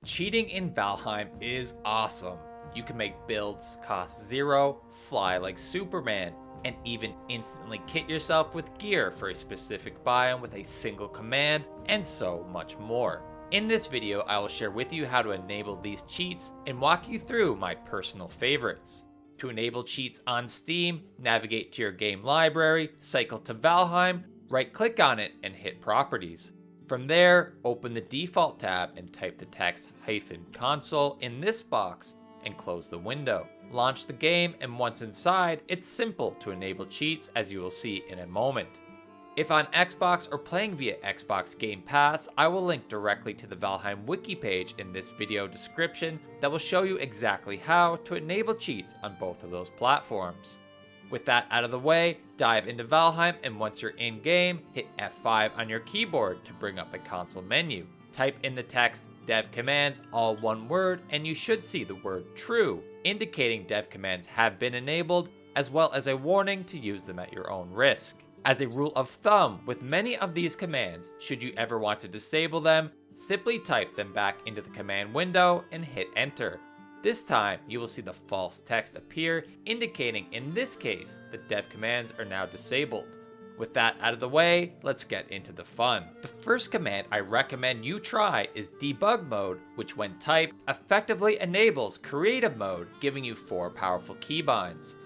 Cheating in Valheim is awesome. You can make builds cost 0, fly like Superman, and even instantly kit yourself with gear for a specific biome with a single command, and so much more. In this video, I will share with you how to enable these cheats and walk you through my personal favorites. To enable cheats on Steam, navigate to your game library, cycle to Valheim, right-click on it, and hit Properties. From there, open the default tab and type the text "-console" in this box and close the window. Launch the game, and once inside, it's simple to enable cheats, as you will see in a moment. If on Xbox or playing via Xbox Game Pass, I will link directly to the Valheim wiki page in this video description that will show you exactly how to enable cheats on both of those platforms. With that out of the way, dive into Valheim, and once you're in game, hit F5 on your keyboard to bring up a console menu. Type in the text DevCommands, all one word, and you should see the word true, indicating DevCommands have been enabled, as well as a warning to use them at your own risk. As a rule of thumb, with many of these commands, should you ever want to disable them, simply type them back into the command window and hit enter. This time, you will see the false text appear, indicating in this case that dev commands are now disabled. With that out of the way, let's get into the fun. The first command I recommend you try is debug mode, which when typed, effectively enables creative mode, giving you 4 powerful keybinds.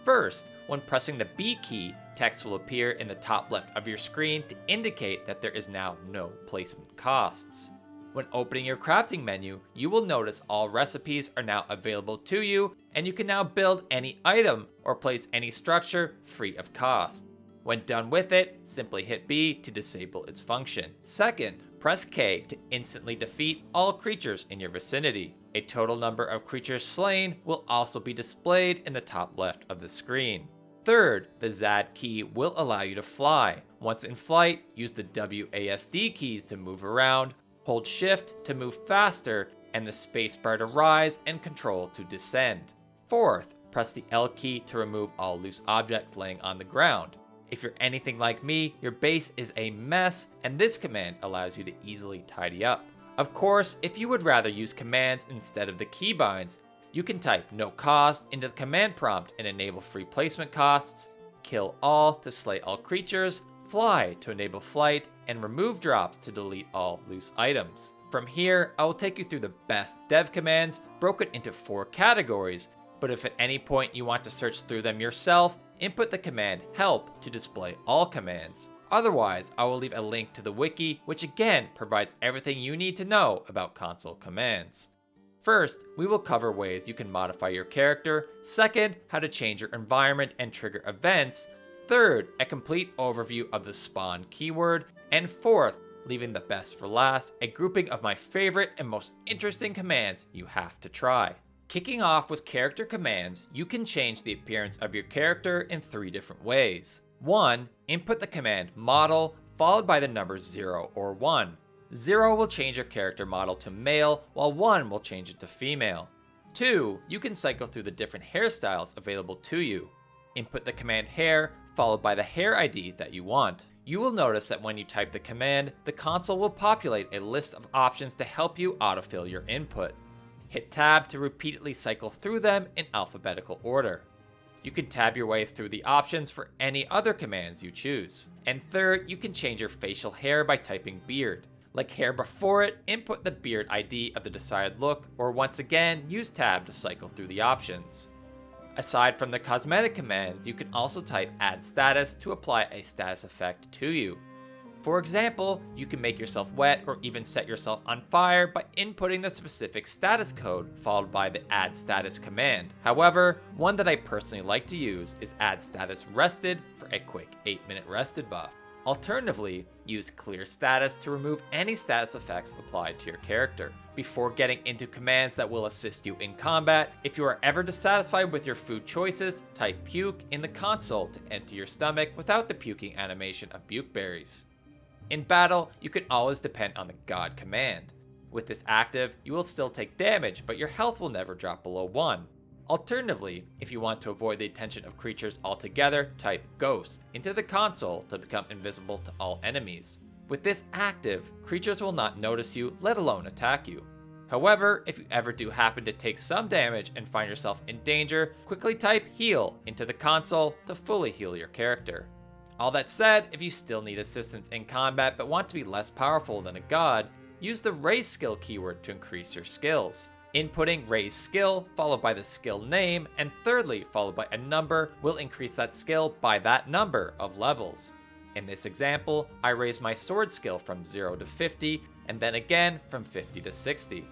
First, when pressing the B key, text will appear in the top left of your screen to indicate that there is now no placement costs. When opening your crafting menu, you will notice all recipes are now available to you, and you can now build any item or place any structure free of cost. When done with it, simply hit B to disable its function. Second, press K to instantly defeat all creatures in your vicinity. A total number of creatures slain will also be displayed in the top left of the screen. Third, the ZAD key will allow you to fly. Once in flight, use the WASD keys to move around, hold shift to move faster, and the spacebar to rise and control to descend. Fourth, press the L key to remove all loose objects laying on the ground. If you're anything like me, your base is a mess, and this command allows you to easily tidy up. Of course, if you would rather use commands instead of the keybinds, you can type no cost into the command prompt and enable free placement costs, kill all to slay all creatures, fly to enable flight, and remove drops to delete all loose items. From here, I will take you through the best dev commands broken into 4 categories, but if at any point you want to search through them yourself, input the command help to display all commands. Otherwise, I will leave a link to the wiki, which again provides everything you need to know about console commands. First, we will cover ways you can modify your character. Second, how to change your environment and trigger events. Third, a complete overview of the spawn keyword. And fourth, leaving the best for last, a grouping of my favorite and most interesting commands you have to try. Kicking off with character commands, you can change the appearance of your character in 3 different ways. 1. Input the command model, followed by the numbers 0 or 1. 0 will change your character model to male, while 1 will change it to female. 2. You can cycle through the different hairstyles available to you. Input the command hair, followed by the hair ID that you want. You will notice that when you type the command, the console will populate a list of options to help you autofill your input. Hit tab to repeatedly cycle through them in alphabetical order. You can tab your way through the options for any other commands you choose. And third, you can change your facial hair by typing beard. Like hair before it, input the beard ID of the desired look, or once again, use tab to cycle through the options. Aside from the cosmetic commands, you can also type add status to apply a status effect to you. For example, you can make yourself wet or even set yourself on fire by inputting the specific status code followed by the add status command. However, one that I personally like to use is add status rested for a quick 8-minute rested buff. Alternatively, use clear status to remove any status effects applied to your character. Before getting into commands that will assist you in combat, if you are ever dissatisfied with your food choices, type puke in the console to empty your stomach without the puking animation of bukeberries. In battle, you can always depend on the God command. With this active, you will still take damage, but your health will never drop below 1. Alternatively, if you want to avoid the attention of creatures altogether, type Ghost into the console to become invisible to all enemies. With this active, creatures will not notice you, let alone attack you. However, if you ever do happen to take some damage and find yourself in danger, quickly type heal into the console to fully heal your character. All that said, if you still need assistance in combat but want to be less powerful than a god, use the raise skill keyword to increase your skills. Inputting raise skill followed by the skill name and thirdly followed by a number will increase that skill by that number of levels. In this example, I raised my sword skill from 0 to 50 and then again from 50 to 60.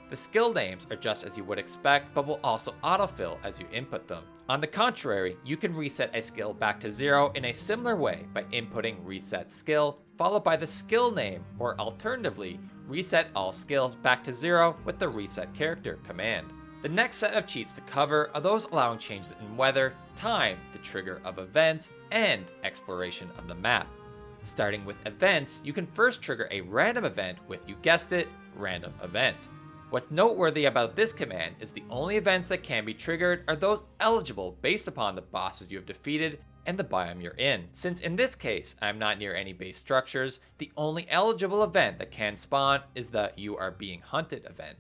The skill names are just as you would expect, but will also autofill as you input them. On the contrary, you can reset a skill back to 0 in a similar way by inputting reset skill, followed by the skill name, or alternatively, reset all skills back to 0 with the reset character command. The next set of cheats to cover are those allowing changes in weather, time, the trigger of events, and exploration of the map. Starting with events, you can first trigger a random event with, you guessed it, random event. What's noteworthy about this command is the only events that can be triggered are those eligible based upon the bosses you have defeated and the biome you're in. Since in this case, I'm not near any base structures, the only eligible event that can spawn is the you are being hunted event.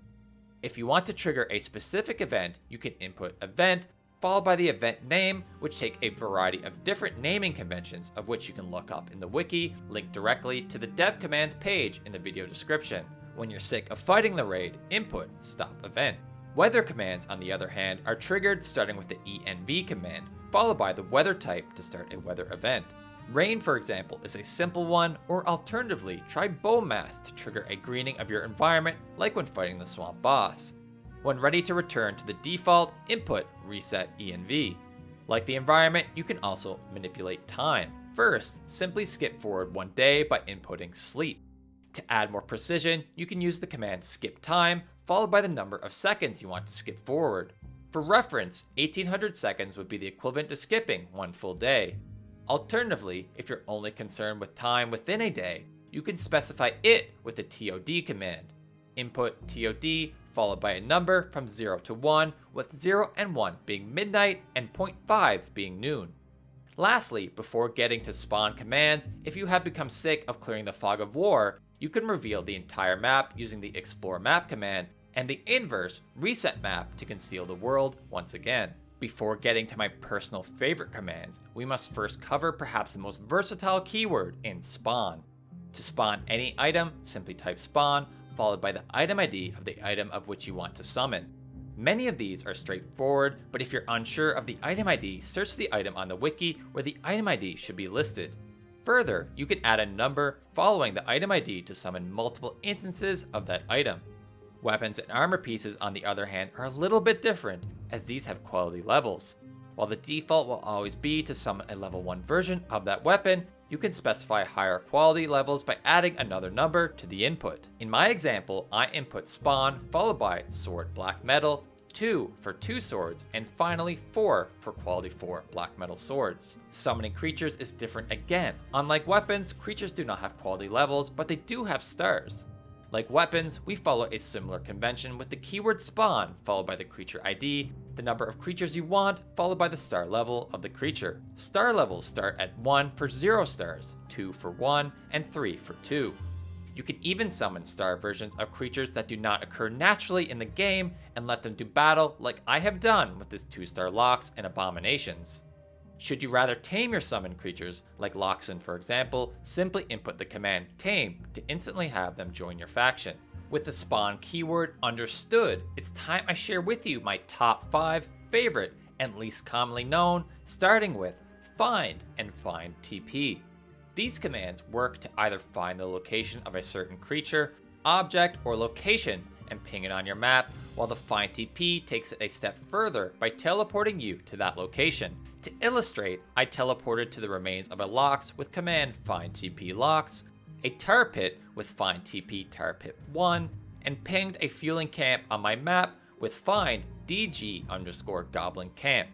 If you want to trigger a specific event, you can input event, followed by the event name, which take a variety of different naming conventions of which you can look up in the wiki, linked directly to the DevCommands page in the video description. When you're sick of fighting the raid, input stop event. Weather commands, on the other hand, are triggered starting with the env command, followed by the weather type to start a weather event. Rain, for example, is a simple one, or alternatively, try bone mass to trigger a greening of your environment like when fighting the swamp boss. When ready to return to the default, input reset env. Like the environment, you can also manipulate time. First, simply skip forward one day by inputting sleep. To add more precision, you can use the command skip time, followed by the number of seconds you want to skip forward. For reference, 1800 seconds would be the equivalent to skipping one full day. Alternatively, if you're only concerned with time within a day, you can specify it with the TOD command. Input TOD followed by a number from 0 to 1, with 0 and 1 being midnight and 0.5 being noon. Lastly, before getting to spawn commands, if you have become sick of clearing the fog of war, you can reveal the entire map using the explore map command and the inverse reset map to conceal the world once again. Before getting to my personal favorite commands, we must first cover perhaps the most versatile keyword in spawn. To spawn any item, simply type spawn, followed by the item ID of the item of which you want to summon. Many of these are straightforward, but if you're unsure of the item ID, search the item on the wiki where the item ID should be listed. Further, you can add a number following the item ID to summon multiple instances of that item. Weapons and armor pieces, on the other hand, are a little bit different, as these have quality levels. While the default will always be to summon a level 1 version of that weapon, you can specify higher quality levels by adding another number to the input. In my example, I input spawn followed by sword black metal, 2 for 2 swords, and finally 4 for quality 4 black metal swords. Summoning creatures is different again. Unlike weapons, creatures do not have quality levels, but they do have stars. Like weapons, we follow a similar convention with the keyword spawn followed by the creature ID, the number of creatures you want, followed by the star level of the creature. Star levels start at 1 for 0 stars, 2 for 1, and 3 for 2. You can even summon star versions of creatures that do not occur naturally in the game and let them do battle like I have done with this 2-star Lox and Abominations. Should you rather tame your summoned creatures, like Loxin for example, simply input the command tame to instantly have them join your faction. With the spawn keyword understood, it's time I share with you my top 5 favorite and least commonly known, starting with find and find TP. These commands work to either find the location of a certain creature, object, or location and ping it on your map, while the find TP takes it a step further by teleporting you to that location. To illustrate, I teleported to the remains of a Lox with command find TP Lox, a tar pit with find TP tar pit 1, and pinged a fueling camp on my map with find DG_goblin camp.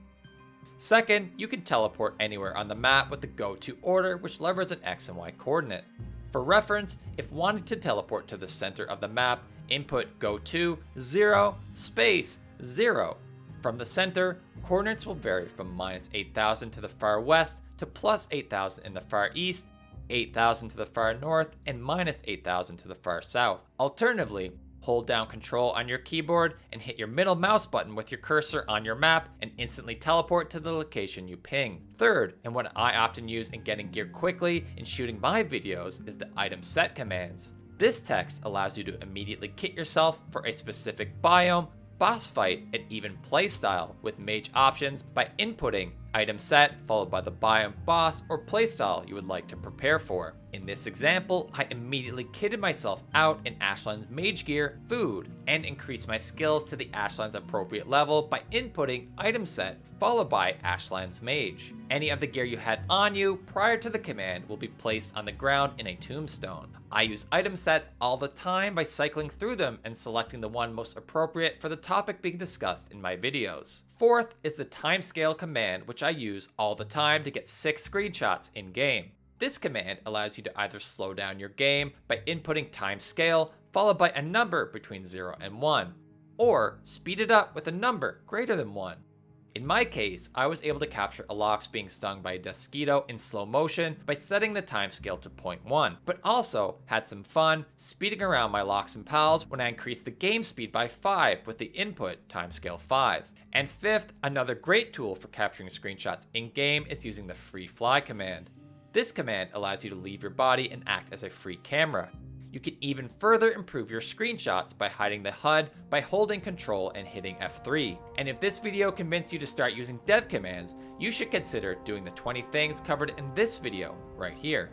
Second, you can teleport anywhere on the map with the go to order, which levers an X and Y coordinate. For reference, if wanting to teleport to the center of the map, input go to 0 space 0. From the center, coordinates will vary from -8,000 to the far west to +8,000 in the far east, 8,000 to the far north, and -8,000 to the far south. Alternatively, Hold down Control on your keyboard and hit your middle mouse button with your cursor on your map and instantly teleport to the location you ping. Third, and what I often use in getting gear quickly in shooting my videos, is the item set commands. This text allows you to immediately kit yourself for a specific biome, boss fight, and even playstyle with mage options by inputting item set followed by the biome, boss, or playstyle you would like to prepare for. In this example, I immediately kitted myself out in Ashland's mage gear, food, and increased my skills to the Ashland's appropriate level by inputting item set followed by Ashland's mage. Any of the gear you had on you prior to the command will be placed on the ground in a tombstone. I use item sets all the time by cycling through them and selecting the one most appropriate for the topic being discussed in my videos. Fourth is the timescale command, which I use all the time to get 6 screenshots in game. This command allows you to either slow down your game by inputting timescale followed by a number between 0 and 1, or speed it up with a number greater than 1. In my case, I was able to capture a Lox being stung by a mosquito in slow motion by setting the timescale to 0.1, but also had some fun speeding around my Lox and pals when I increased the game speed by 5 with the input timescale 5. And fifth, another great tool for capturing screenshots in-game is using the free fly command. This command allows you to leave your body and act as a free camera. You can even further improve your screenshots by hiding the HUD by holding Control and hitting F3. And if this video convinced you to start using dev commands, you should consider doing the 20 things covered in this video right here.